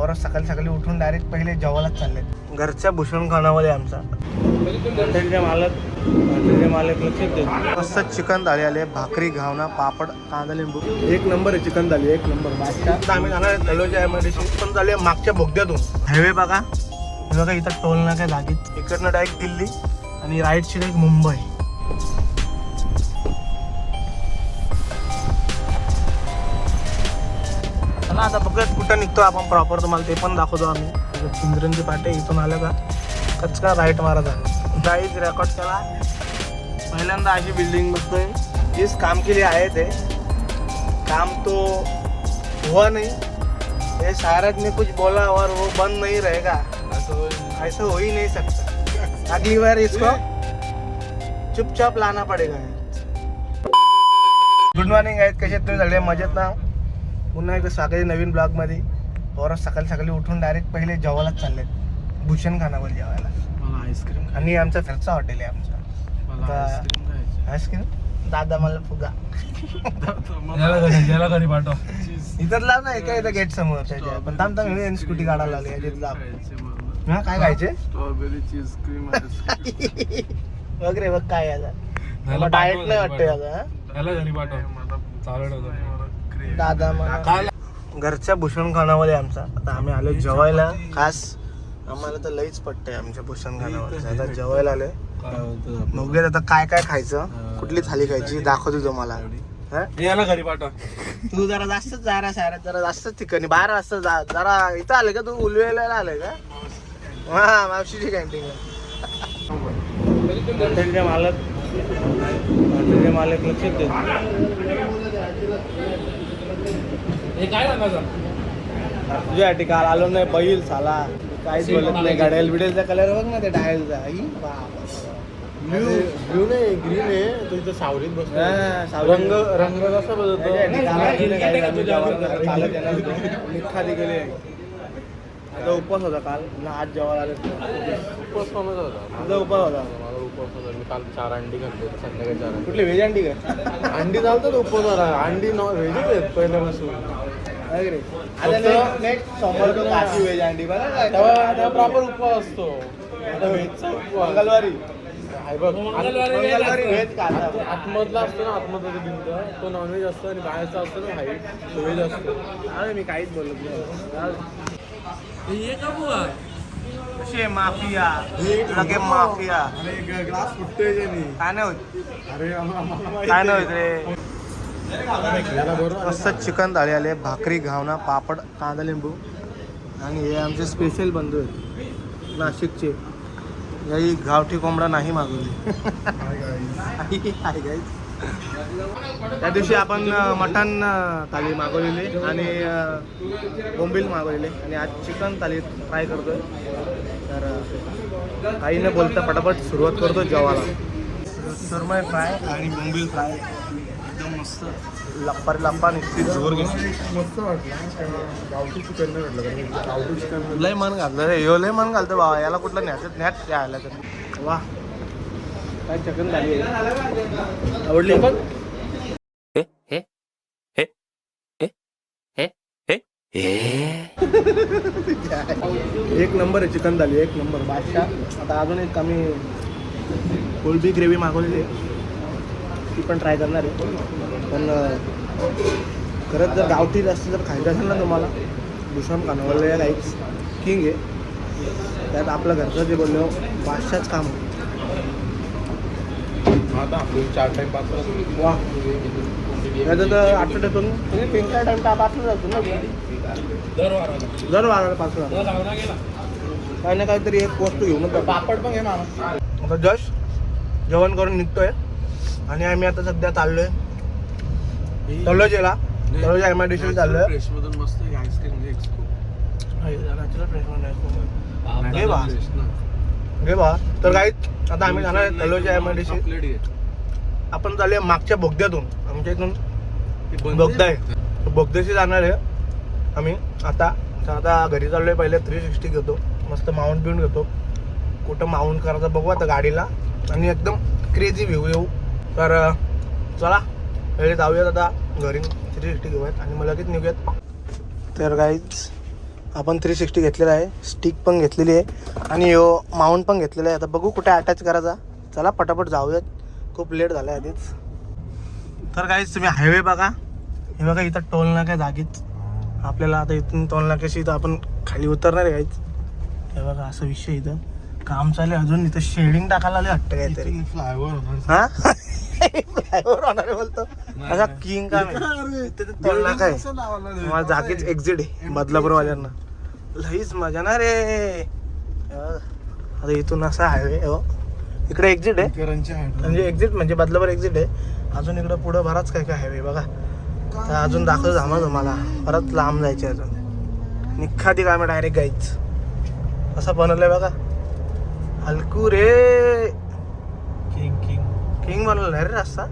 पोरं सकाळी सकाळी उठून डायरेक्ट पहिले जेवायलाच चालले. घरच्या भूषण खानामध्ये आमचा हॉटेलचे मालक लक्षात दे. मस्त चिकन थाळी आले, भाकरी, घावना, पापड, कांदा, लिंबू. एक नंबर आहे चिकन थाळी, एक नंबर. बादशाह आम्ही जाणार आहे तलोच्या मध्ये. पण झाले मागच्या बोगद्यातून. हायवे बघा बघा, इथं टोल नाका जागीच. इकडनं डायरेक्ट दिल्ली आणि राईटची डायरेक्ट मुंबई. चला आता बघूयात कुठं निघतो आपण प्रॉपर. तुम्हाला ते पण दाखवतो आम्ही. चिंद्रनची पाटे इथून आलं का कचका राईट मारायचा. जाईच रेकॉर्ड केला. पहिल्यांदा अशी बिल्डिंग बघतोय. जिस काम के लिए आए थे काम तो हुआ नहीं. ये शायद ने कुछ बोला और वो बंद नहीं रहेगा. ऐसा हो ही नहीं सकता. अगली बार इसको चुपचाप लाना पडेगा. गुड मॉर्निंग आहेत, कसे तुम्ही सगळे मजेत ना. पुन्हा एकदा स्वागत आहे नवीन ब्लॉगमध्ये. पोरं सकाळी सकाळी उठून डायरेक्ट पहिले जेवायलाच चालले भूषण खानावर जेवायला. आईस्क्रीम आणि आमचा घरचा हॉटेल आहे आमचा. आईस्क्रीम दादा मला फुगा घरी पाठव. इथं लाव नाही का इथं गेट समोर त्याच्या. पण थांब थांब स्कूटी काढायला लागली. हा काय खायचे स्ट्रॉबेरी चीज क्रीम बघ रे बघ काय याचा डाएट नाही वाटतं याचा. त्याला घरी पाठव. चालत होतं दादा मला घरच्या भूषण खानामध्ये आमचा. आता आम्ही आलो जेवायला. खास आम्हाला तर लईच पटतंय आमच्या भूषण खानामध्ये. आता जेवायला आलोय. बघूयात आता काय काय खायचं, कुठली थाली खायची दाखवतो तुम्हाला. याला घरी पाठव. तू जरा जास्तच जरा जास्तच ठिकाणी बाहेर असतं. जरा इथं आले का तू उलवेला आलाय का. हा मावशीची कॅन्टीन. हॉटेलचे मालक लक्षात दे. काय सांगायचं तुझ्यासाठी काल आलो नाही बैल साला. काहीच बोलत नाही. गाड्याला बिडेलचा कलर बघ ना ते डायलचा. ब्ल्यू नाही ग्रीन आहे. तुझं सावलीत बसतो. रंग कसा बदलतो. मिठा गेले. आता उपवास होता काल ना. आज जेवायला आले. उपवास कोणाचा होता? तुझा उपवास होता. मला उपवास होता. मी काल 4 अंडी खाल्ली. संध्याकाळी 4 अंडी. कुठली व्हेज अंडी का. अंडी चालतात उपवासाला. अंडी नॉन व्हेज आहेत पहिल्यापासून. समोर व्हेज अंडी बघा तेव्हा प्रॉपर उपवास असतो. मंगळवारी मंगळवारी व्हेज खाता. आतमधला असतो ना, आतमधला जो भिंत तो नॉनव्हेज असतो आणि बाहेरचा असतो ना व्हाईट तो व्हेज असतो. अरे मी काहीच बोलत नाही. कशी माफिया लगे माफिया. ग्लास फुटतोय काय नाही होत. अरे काय नाही होत रे. मस्त चिकन थाळी आले, भाकरी, घावना, पापड, कांदा, लिंबू. आणि हे आमचे स्पेशल बंधू आहेत नाशिकचे. याही गावठी कोंबडा नाही मागवली. त्या दिवशी आपण मटण थाली मागवलेली आणि बोंबील मागवलेले. आणि आज चिकन थाली फ्राय करतोय. तर काही न बोलता पटापट सुरुवात करतो जेवायला. सुरमई फ्राय आणि बोंबील फ्राय एकदम मस्त. लप्पा निघते जोर घेऊन. मस्त वाटलं. गावठी चिकन नाही वाटलं. गावठी चिकन लय मन घालतं रे. ह्यो लय मन घालतं बाबा. याला कुठलं न्यात यायला तर वा काय चिकन झाली. आवडली पण. एक नंबर आहे चिकन झाली, एक नंबर. बादशाह आता अजून एक आम्ही कोलबी ग्रेव्ही मागवलेली आहे. ती पण ट्राय करणार आहे. पण खरंच जर गावठी जास्त जर खायचं असेल ना तुम्हाला भूषण खानावरला लाईक्स किंग आहे. त्यात आपलं घरचं जे बोललो बादशाहच काम आहे. आता 4 टाइम पाच वा त्याचं तर आठवड्यातून तीन 4 टाइम पाचला जातो ना. दर वाराला पाचला काही ना काहीतरी एक वस्तू घेऊन. पापड पण घे मामा. आता जस्ट जेवण करून निघतोय. आणि आम्ही आता सध्या चाललोय तलोजेला. तलोजा MIDC चाललोय. फ्रेशमधून मस्त आईस्क्रीम घे. घे बा. तर काहीच आता आम्ही जाणार आहे तलोजा MIDC. आपण चाललोय मागच्या बोगद्यातून. आमच्या इथून बोगदा आहे. बोगद्याशी जाणार आहे आम्ही आता. घरी चाललोय. पहिले 360 घेतो. मस्त माउंट बिऊंट घेतो. कुठं माउंट करायचं बघू आता गाडीला. आणि एकदम क्रेझी व्ह्यू येऊ. तर चला पहिले जाऊयात आता घरी. 360 घेऊयात आणि मला लगेच निघूयात. तर गाईज आपण 360 घेतलेला आहे, स्टिक पण घेतलेली आहे आणि यो माउंट पण घेतलेला आहे. आता बघू कुठे अटॅच करायचा. चला पटापट जाऊयात, खूप लेट झालं आहे आधीच. तर काहीच तुम्ही हायवे बघा, हे बघा इथं टोल नाका जागीच. आपल्याला आता इथून टोल नाक्याशी इथं आपण खाली उतरणार आहे काहीच. हे बघा असं विषय इथं काम चालू आहे अजून. इथं शेडिंग टाकायला आले वाटतं काहीतरी. फ्लायओव्हर हा फ्लायओव्हर होणार आहे बोलतो असा किंग काम आहे. इथं टोल नाका आहे, मला जागीच एक्झिट आहे बदलापूरवाल्यांना. लईच मजा ना रे. आता इथून असा हायवे हो, इकडे एक्झिट आहे म्हणजे एक्झिट म्हणजे बदलापूर एक्झिट आहे. अजून इकडं पुढं बराच काय काय हायवे बघा. तर अजून दाखवतो थांबा तुम्हाला, परत लांब जायचे अजून. निखादी काम आहे डायरेक्ट गाईच. असं बनवलंय बघा, हलकू रे. किंग किंग किंग बनवलं नाही रे रस्ता,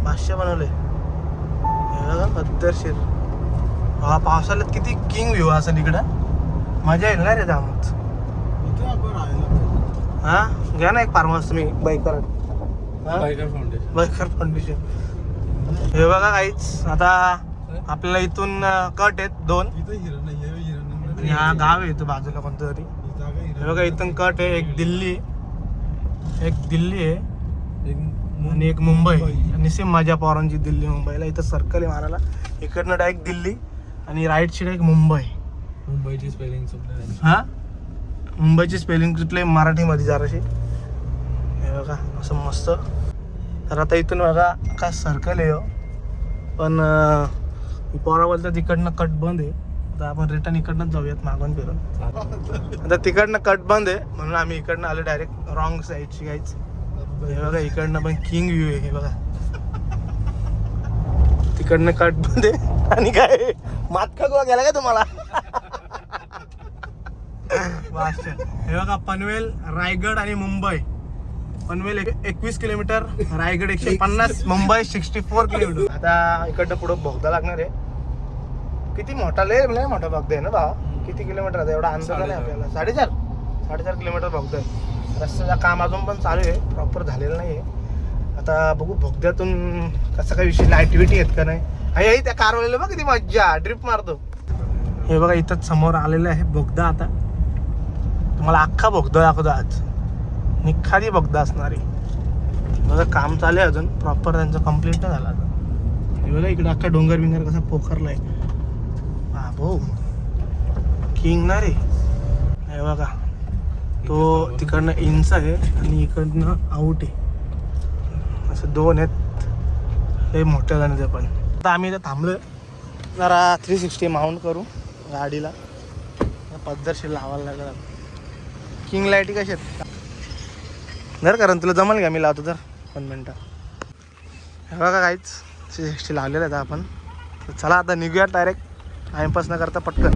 बादशाह बनवले. हे बघा पद्धतशीर. हा पावसाळ्यात किती किंग व्ह्यू असेल इकडं, मजा येईल ना रे त्यामुळेच. हा घ्या ना एक फार्म हाऊस तुम्ही biker. Biker foundation. Biker foundation. हे बघा काहीच. आता आपल्याला इथून कट आहेत 2. आणि हा गाव आहे इथं बाजूला कोणतं तरी. हे बघा इथून कट आहे, एक दिल्ली आहे आणि एक मुंबई. आणि सेम माझ्या पवारांची दिल्ली मुंबईला इथं सर्कल आहे मारायला. इकडनं डायरेक्ट दिल्ली आणि राईट साईड एक मुंबई. मुंबईची स्पेलिंग हा मुंबईची स्पेलिंग कुठले मराठीमध्ये जराशी. हे बघा असं मस्त. तर आता इथून बघा का सर्कल आहे हो, पण पोरा बोलतं तिकडनं कट बंद आहे. तर आपण रिटर्न इकडनंच जाऊयात मागून फिरून. आता तिकडनं कट बंद आहे म्हणून आम्ही इकडनं आलो डायरेक्ट रॉंग साईडची गाईच. हे बघा इकडनं पण किंग व्ह्यू आहे. हे बघा तिकडनं कट बंद आहे आणि काय मातका गोवा गेला का तुम्हाला. हे बघा पनवेल, रायगड आणि मुंबई. Panvel 21 kilometre, Raigad 150, Mumbai 64 kilometre. आता इकडनं पुढं बोगदा लागणार आहे. किती मोठा लय मोठा बोगदा आहे ना भावा. किती किलोमीटर आहे एवढा अंदाज नाही आपल्याला. 4.5 किलोमीटर बोगदा आहे. रस्त्याचं काम अजून पण चालू आहे, प्रॉपर झालेलं नाही आहे. आता बघू बोगद्यातून कसं काही विषय ॲक्टिव्हिटी आहेत का नाही. आई त्या कारवाल्याला बघ किती मज्जा, ड्रिप मारतो. हे बघा इथंच समोर आलेलं आहे बोगदा. आता तुम्हाला अख्खा बोगदा दाखवतो आज, निखादी बोगदा असणार आहे. बघा काम चालू आहे अजून, प्रॉपर त्यांचं कम्प्लीट नाही झालं अजून. हे बघा इकडे अख्खा डोंगर बिंगर कसा पोखरला आहे. बाबो किंग ना रे. हे बघा तो तिकडनं इंच आहे आणि इकडनं आऊट आहे. असं 2 आहेत, हे मोठ्या जाण्याचं. पण आता आम्ही इथं थांबलो जरा 360 माउंट करू गाडीला. पद्धतशीर लावायला लागला. किंग लाईटी कशी आहेत जर कारण तुला जमल का, मी लावतो तर 1 मिनटं. हे बघा काहीच 360 लावलेलं आहे आपण. चला आता निघूया डायरेक्ट, टाइमपास न करता पटकन.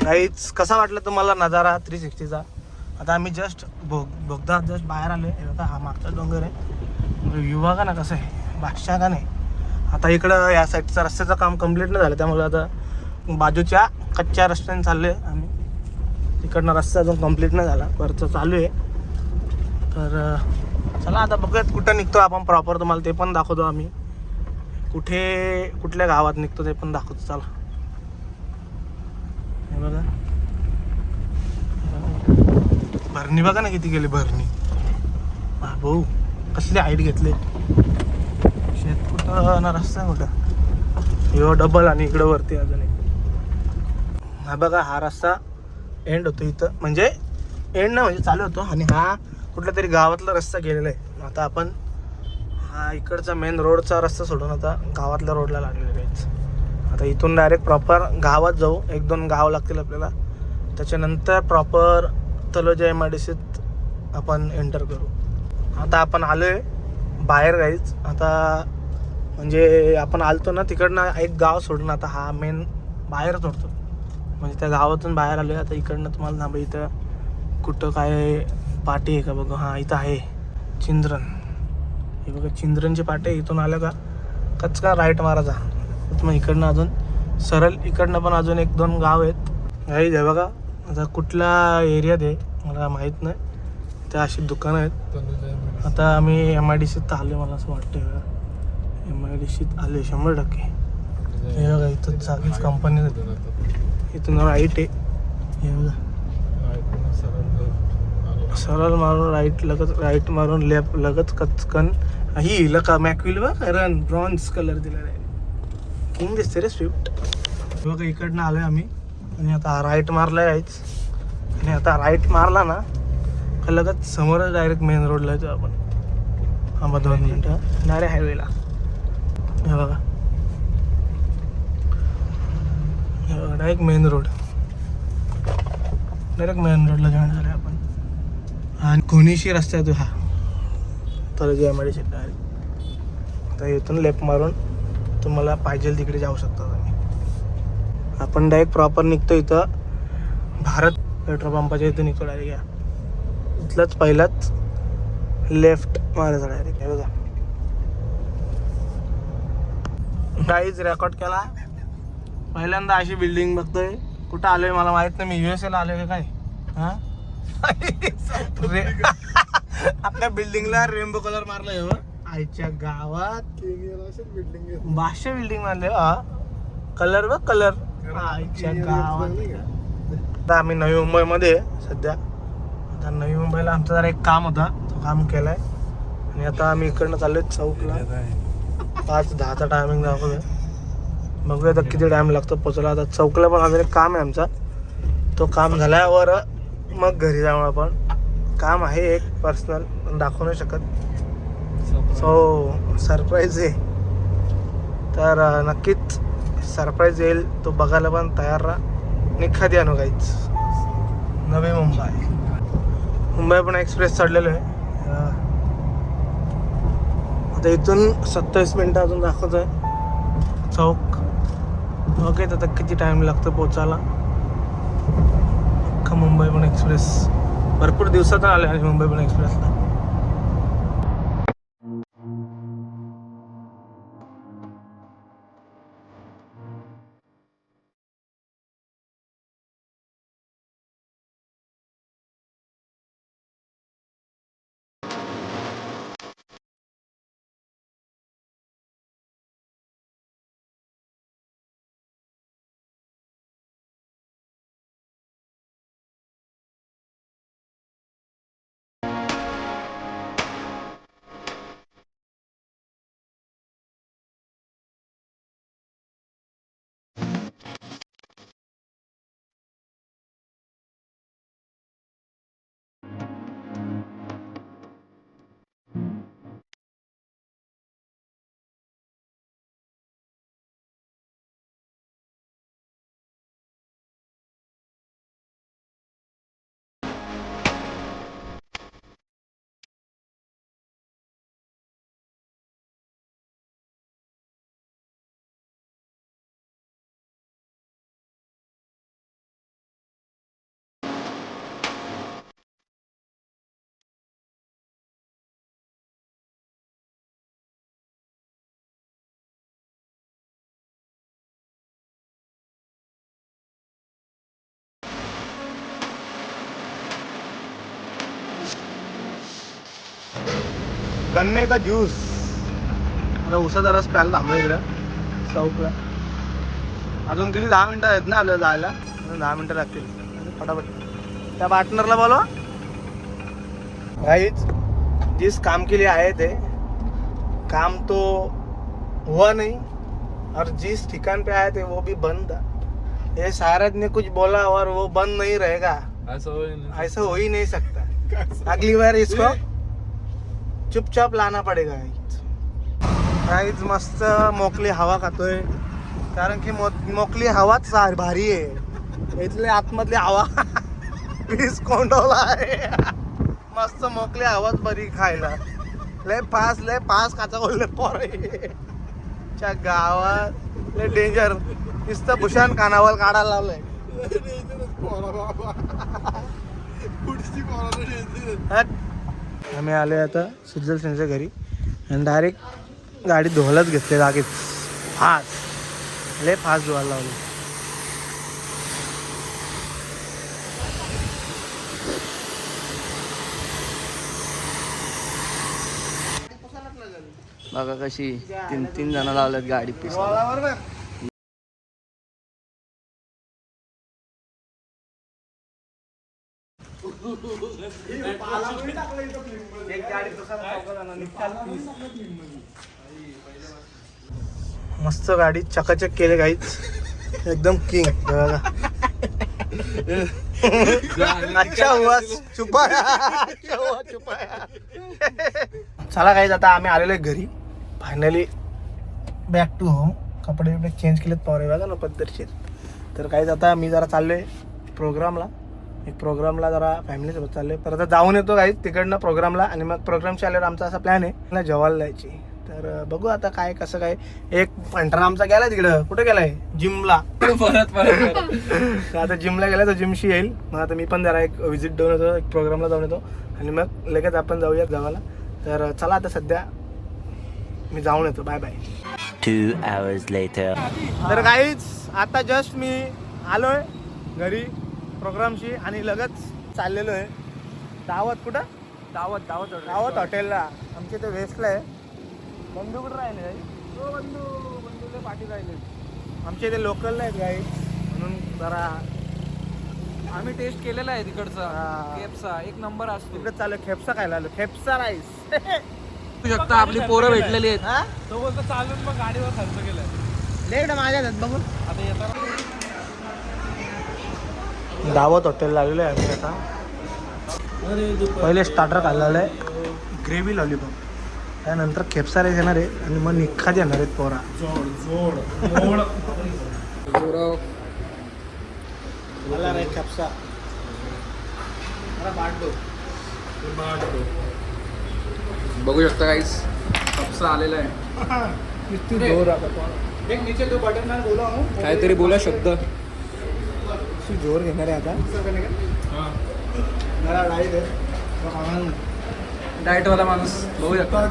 काहीच कसा वाटला तुम्हाला नजारा 360चा. आता आम्ही जस्ट बोगदा जस्ट बाहेर आलो आहे. बघा हा मागचा डोंगर आहे. व्ह्यू बघा ना कसं आहे, बादशाह का नाही. आता इकडं या साईडचं रस्त्याचं काम कम्प्लीट नाही झालं, त्यामुळे आता बाजूच्या कच्च्या रस्त्याने चाललो आहे आम्ही. तिकडनं रस्ता अजून कम्प्लीट नाही झाला, वरचं चालू आहे. तर चला आता बघूयात कुठं निघतो आपण प्रॉपर, तुम्हाला ते पण दाखवतो आम्ही. कुठल्या गावात निघतो ते पण दाखवतो. चला हे बघा, भरणी बघा ना किती गेली भरणी. भाऊ कसले हाईट घेतले. शेत कुठं ना रस्ता कुठं, यो डबल आणि इकडं वरती अजून एक. हा बघा हा रस्ता एंड होतो इथं, म्हणजे एंड ना म्हणजे चालू होतो. आणि हा कुठल्या तरी गावातला रस्ता गेलेला आहे. आता आपण हा इकडचा मेन रोडचा रस्ता सोडून आता गावातल्या रोडला लागलेला आहे. आता इथून डायरेक्ट प्रॉपर गावात जाऊ. 1-2 गाव लागतील आपल्याला, त्याच्यानंतर प्रॉपर तलोजा MIDCत आपण एंटर करू. आता आपण आलो आहे बाहेर गाईच. आता म्हणजे आपण आलतो ना तिकडनं एक गाव सोडून आता हा मेन बाहेर सोडतो, म्हणजे त्या गावातून बाहेर आलो आहे. आता इकडनं तुम्हाला ना इथं कुठं काय पाटी आहे का बघा. हां इथं आहे चिंद्रन. हे बघा चिंद्रनची पाटी. इथून आलं का कचका राईट मारायचा. मग इकडनं अजून सरळ इकडनं पण अजून 1-2 गाव आहेत. गाईज हे बघा, आता कुठला एरियात आहे मला माहीत नाही. त्या अशी दुकानं आहेत. आता आम्ही MIDCत आलो, मला असं वाटतं MIDCत आले 100%. हे बघा इथं जागीच कंपनी इथून राईट आहे. हे बघा सरळ मारून राईट, लगत राईट मारून लेफ्ट, लगत कचकन ही लका मॅक्विल बघ रन ब्रॉन्झ कलर दिलेला आहे. किंग दिसते रे स्विफ्ट. बघा इकडनं आलोय आम्ही आणि आता राईट मारलाय आहेच. आणि आता राईट मारला ना का लगत समोरच डायरेक्ट मेन रोडला येतो आपण. हा मग 2 मिनटं डायरेक्ट हायवेला. हे बघा direct main road, direct main रोडला जॉईन झाले आपण. आणि कोणीशी रस्ता आहे तो हा तलोजा MIDC डायरेक्ट. आता इथून लेफ्ट मारून तुम्हाला पाहिजे तिकडे जाऊ शकता तुम्ही. आपण डायरेक्ट प्रॉपर निघतो इथं भारत पेट्रोल पंपाच्या इथं निघतो डायरेक्ट. या इथलंच पहिलाच लेफ्ट मारायचं डायरेक्ट. हे बघा काहीच रेकॉर्ड केला. पहिल्यांदा अशी बिल्डिंग बघतोय. कुठं आलोय मला माहित नाही. मी USA ला आलोय का काय. हां आपल्या बिल्डिंगला रेनबो कलर मारलाय हो. आईच्या गावात 500 बिल्डिंग मारले. हा कलर बघ कलर. आईच्या गावात. आता आम्ही नवी मुंबईमध्ये सध्या. आता नवी मुंबईला आमचा जरा एक काम होता, तो काम केलाय. आणि आता आम्ही इकडनं चाललोय चौकला. 5:10चा टायमिंग दाखवतोय. बघूया आता किती टाइम लागतो पोचायला. आता चौकला पण अजून एक काम आहे आमचा, तो काम झाल्यावर मग घरी जाऊ आपण. काम आहे एक पर्सनल, पण दाखवू नाही शकत. सो सरप्राईज आहे. तर नक्कीच सरप्राईज येईल, तो बघायला पण तयार राहा. निखादी आणू काहीच. नवी मुंबई पण एक्सप्रेस चढलेलो आहे. आता इथून 27 मिनटं अजून दाखवत आहे चौक. ओके आता किती टाइम लागतो पोचायला. अख्खा मुंबई पण एक्सप्रेस भरपूर दिवसातून आले आणि मुंबई पण एक्सप्रेसला. गन्ने का ज्यूस. आता उसाचा रस प्यायला थांबलो इकडं चौकला. अजून किती 10 मिनिटं आहेत ना आपल्याला जायला. अजून 10 मिनिटं लागतील. फटाफट त्या पार्टनरला बोलवा. गाइस जिस काम के लिए आए थे काम तो हुआ नहीं और जिस ठिकान पे आए थे वो भी बंद था. ये सारद ने कुछ बोला और वो बंद नहीं रहेगा. ऐसा हो ही नहीं सकता. अगली बार इसको चुपचाप लाना पडेगा. गाइस मस्त मोकळी हवा खातोय कारण की मोकळी हवाच भारी आहे. इथले आतमधली हवा पीस कोंडवला आहे. मस्त मोकळी हवाच बरी खायला. लय पास काचा बोलले पोरे च्या गावात लय डेंजर. नुसतं भूषण कानावर काढायला लावलंय. आम्ही आलोय आता सुजल सेनच्या घरी आणि डायरेक्ट गाडी धुवायलाच घेतली जागेच. लय फास्ट धुवायला लावली. बघा कशी 3 जण लावल्यात गाडी पिसायला. मस्त गाडी चकाचक केले काहीच एकदम किंग. अच्छा हुआ छुपाया. चला काहीच आता आम्ही आलेलो आहे घरी फायनली. Back to home. कपडे बिपडे चेंज केलेत पावरे बघा ना पद्धतशीर. तर काहीच आता मी जरा चाललोय प्रोग्रामला जरा फॅमिलीसोबत चाललोय. तर आता जाऊन येतो काहीच तिकडनं प्रोग्रामला आणि मग प्रोग्रामच्या आल्यावर आमचा असा प्लॅन आहे ना जेवायला जायची. तर बघू आता काय कसं काय. एक पंढरा आमचा गेलाय तिकडं. कुठे गेलाय जिमला. परत आता जिमला गेलाय तो जिमशी येईल. मग आता मी पण जरा एक व्हिजिट देऊन येतो. एक प्रोग्रामला जाऊन येतो आणि मग लगेच आपण जाऊयात गावाला. तर चला आता सध्या मी जाऊन येतो. Bye bye. 2 hours later. तर काहीच आता जस्ट मी आलोय घरी प्रोग्रामशी आणि लगेच चाललेलो आहे दावत. कुठं दावत हॉटेलला. आमच्या इथे वेस्टला आहे. बंधू कुठं राहिले बंधूला पाठी राहिले. आमच्या इथे लोकलला आहेत गाई म्हणून जरा आम्ही टेस्ट केलेला आहे तिकडचा खेपसा. एक नंबर असतो. तिकडे चालू खेपसा खायला आलो. खेपसा राईस. शकता आपली पोरं भेटलेली आहेत. तो बोलतो चालून मग गाडीवर खर्च केलाय. लेट माझ्या आहेत बघून. आता येताना दावत हॉटेलला आलेलो आहे आम्ही आता. पहिले स्टार्टर खाल्लेलं आहे ग्रेव्ही लॉलीपॉप. त्यानंतर खेपसा राईस येणार आहे आणि मग निखात येणार आहेत पोरा. मला नाही खेपसा. बघू शकता काहीच कप्सा आलेला आहे. एक नीचे तो बटन नान बोला काहीतरी बोला शब्द. जोर घेणार आहे आता. मला डाईट आहे. डाएट वाला माणूस बघू शकता.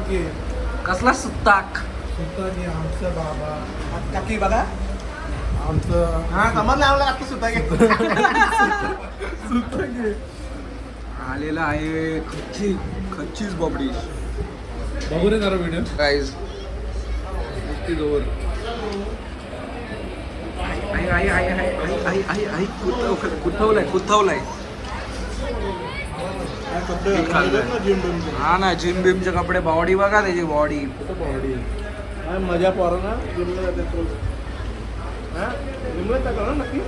कसला सुत्ताक. आमचं बाबा काकी बघा आमचं. हा समजलं आम्हाला काकी सुद्धा आलेला आहे खच्चीच बॉबडी. बघू रे जरा व्हिडिओ. गाईज जोर. आई कुथवलाय. हा ना जिम बिमचे कपडे. बॉडी बघा त्याची बॉडी. मजा पोरं ना जिमला जाते. जिमला टाका ना नक्की.